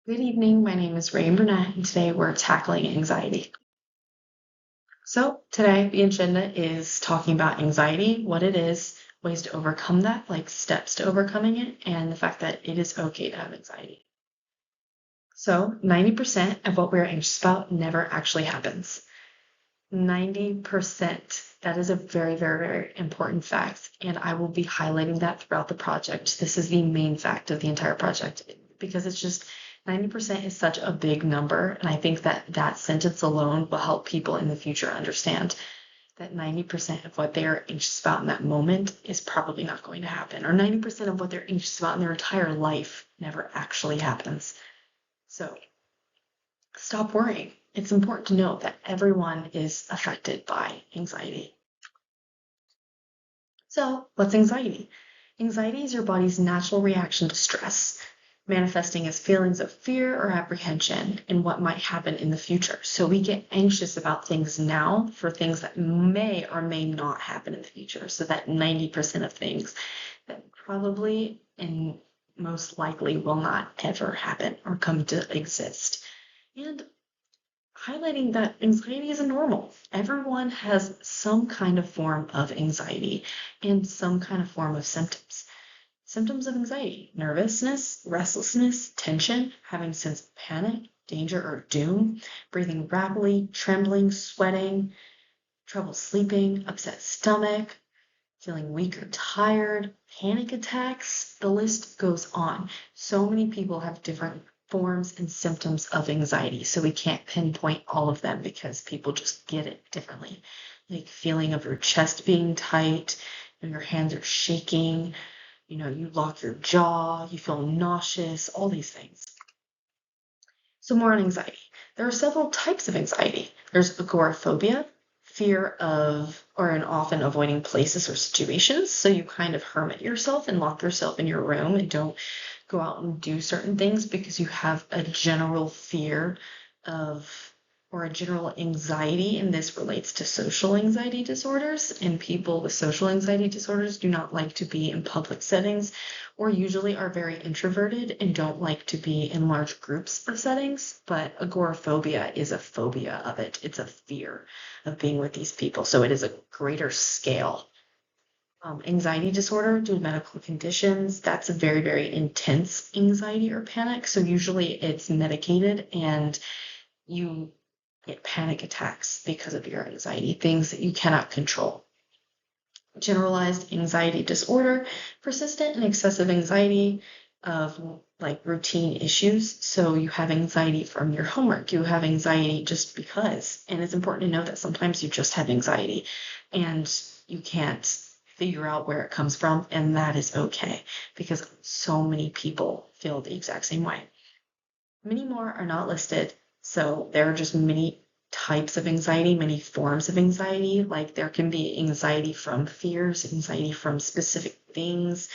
Good evening. My name is Reagan Brunett, and today we're tackling anxiety. So, today the agenda is talking about anxiety, what it is, ways to overcome that, like steps to overcoming it, and the fact that it is okay to have anxiety. So, 90% of what we're anxious about never actually happens. 90%. That is a very, very, very important fact, and I will be highlighting that throughout the project. This is the main fact of the entire project because it's just 90% is such a big number, and I think that that sentence alone will help people in the future understand that 90% of what they are anxious about in that moment is probably not going to happen, or 90% of what they're anxious about in their entire life never actually happens. So stop worrying. It's important to note that everyone is affected by anxiety. So, what's anxiety? Anxiety is your body's natural reaction to stress, manifesting as feelings of fear or apprehension in what might happen in the future. So, we get anxious about things now for things that may or may not happen in the future. So, that 90% of things that probably and most likely will not ever happen or come to exist. And highlighting that anxiety isn't normal. Everyone has some kind of form of anxiety and some kind of form of symptoms. Symptoms of anxiety: nervousness, restlessness, tension, having a sense of panic, danger, or doom, breathing rapidly, trembling, sweating, trouble sleeping, upset stomach, feeling weak or tired, panic attacks. The list goes on. So many people have different forms and symptoms of anxiety, so we can't pinpoint all of them because people just get it differently. Like feeling of your chest being tight, and your hands are shaking, you lock your jaw, you feel nauseous, all these things. So more on anxiety. There are several types of anxiety. There's agoraphobia, fear of or an often avoiding places or situations. So you kind of hermit yourself and lock yourself in your room and don't go out and do certain things because you have a general fear of or a general anxiety, and this relates to social anxiety disorders. And people with social anxiety disorders do not like to be in public settings or usually are very introverted and don't like to be in large groups of settings. But agoraphobia is a phobia of it. It's a fear of being with these people. So it is a greater scale. Anxiety disorder due to medical conditions, that's a very, very intense anxiety or panic. So usually it's medicated and you get panic attacks because of your anxiety, things that you cannot control. Generalized anxiety disorder, persistent and excessive anxiety of like routine issues. So you have anxiety from your homework, you have anxiety just because. And it's important to know that sometimes you just have anxiety and you can't figure out where it comes from, and that is okay because so many people feel the exact same way. Many more are not listed, so there are just many types of anxiety, many forms of anxiety. Like there can be anxiety from fears, anxiety from specific things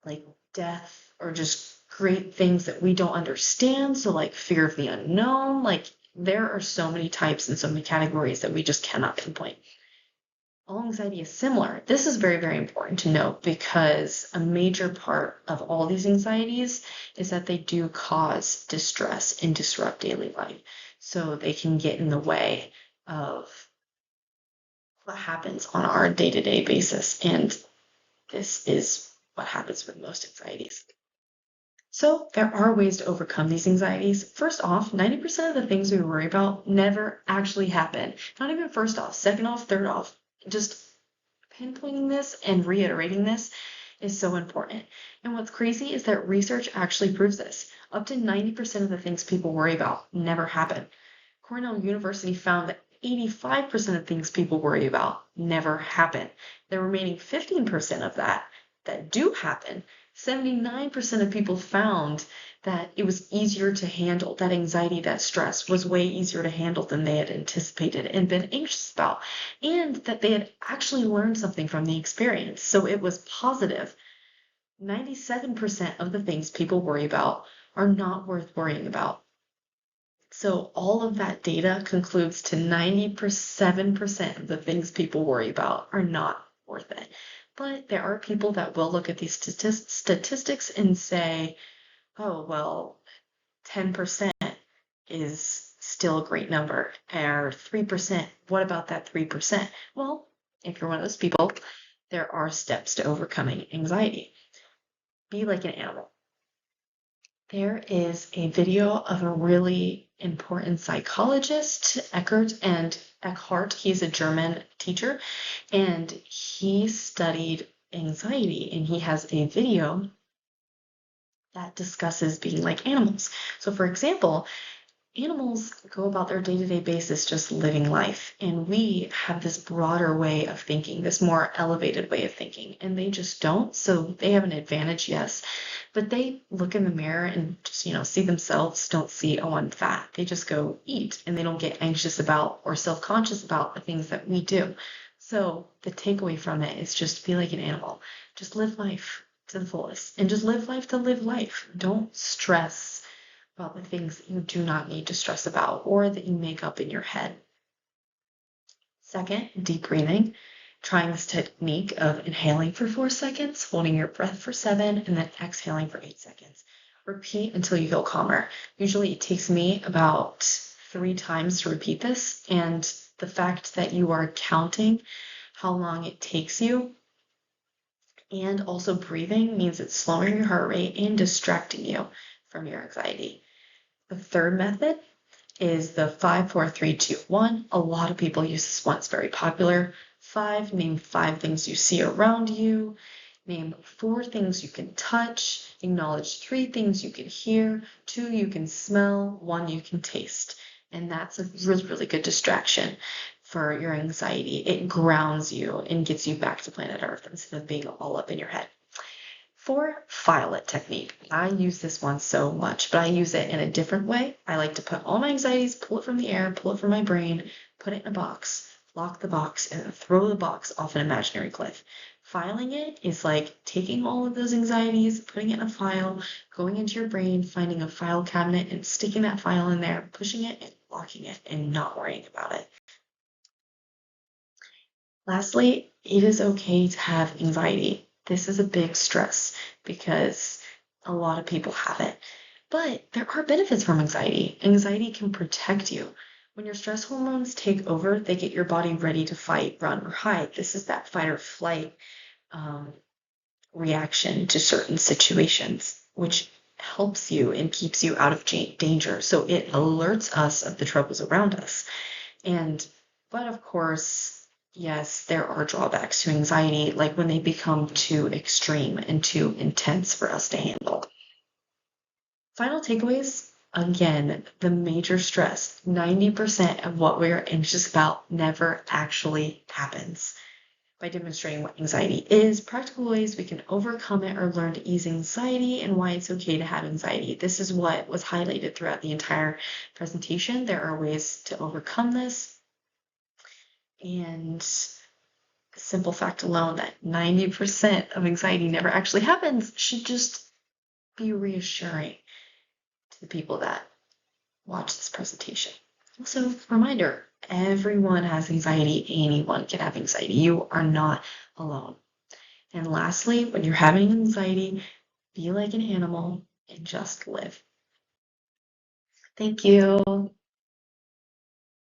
like death or just great things that we don't understand. So like fear of the unknown, like there are so many types and so many categories that we just cannot pinpoint. All anxiety is similar. This is very, very important to note because a major part of all these anxieties is that they do cause distress and disrupt daily life. So they can get in the way of what happens on our day-to-day basis. And this is what happens with most anxieties. So there are ways to overcome these anxieties. First off, 90% of the things we worry about never actually happen. Not even first off, second off, third off. Just pinpointing this and reiterating this is so important. And what's crazy is that research actually proves this. Up to 90% of the things people worry about never happen. Cornell University found that 85% of things people worry about never happen. The remaining 15% of that do happen, 79% of people found that it was easier to handle. That anxiety, that stress was way easier to handle than they had anticipated and been anxious about, and that they had actually learned something from the experience. So it was positive. 97% of the things people worry about are not worth worrying about. So all of that data concludes to 97% of the things people worry about are not worth it. But there are people that will look at these statistics and say, oh, well, 10% is still a great number. Or 3%, what about that 3%? Well, if you're one of those people, there are steps to overcoming anxiety. Be like an animal. There is a video of a really important psychologist, Eckhart. He's a German teacher, and he studied anxiety, and he has a video that discusses being like animals. So, for example, animals go about their day-to-day basis just living life, and we have this broader way of thinking, this more elevated way of thinking, and they just don't. So they have an advantage, yes, but they look in the mirror and just see themselves, don't see, oh, I'm fat. They just go eat, and they don't get anxious about or self-conscious about the things that we do. So the takeaway from it is just be like an animal. Just live life to the fullest, and just live life to live life. Don't stress about the things that you do not need to stress about or that you make up in your head. Second, deep breathing. Trying this technique of inhaling for 4 seconds, holding your breath for 7, and then exhaling for 8 seconds. Repeat until you feel calmer. Usually it takes me about 3 times to repeat this, and the fact that you are counting how long it takes you and also breathing means it's slowing your heart rate and distracting you from your anxiety. The third method is the 5, 4, 3, 2, 1. A lot of people use this one. It's very popular. 5, name 5 things you see around you. Name 4 things you can touch. Acknowledge 3 things you can hear. 2 you can smell. 1 you can taste. And that's a really, really good distraction for your anxiety. It grounds you and gets you back to planet Earth instead of being all up in your head. 4, file it technique. I use this one so much, but I use it in a different way. I like to put all my anxieties, pull it from the air, pull it from my brain, put it in a box, lock the box, and then throw the box off an imaginary cliff. Filing it is like taking all of those anxieties, putting it in a file, going into your brain, finding a file cabinet and sticking that file in there, pushing it and locking it and not worrying about it. Lastly, it is okay to have anxiety. This is a big stress because a lot of people have it. But there are benefits from anxiety. Anxiety can protect you. When your stress hormones take over, they get your body ready to fight, run, or hide. This is that fight or flight reaction to certain situations, which helps you and keeps you out of danger. So it alerts us of the troubles around us. But of course, yes, there are drawbacks to anxiety, like when they become too extreme and too intense for us to handle. Final takeaways. Again, the major stress, 90% of what we're anxious about never actually happens. By demonstrating what anxiety is, practical ways we can overcome it or learn to ease anxiety, and why it's okay to have anxiety. This is what was highlighted throughout the entire presentation. There are ways to overcome this. And the simple fact alone that 90% of anxiety never actually happens should just be reassuring to the people that watch this presentation. Also, reminder, everyone has anxiety. Anyone can have anxiety. You are not alone. And lastly, when you're having anxiety, be like an animal and just live. Thank you.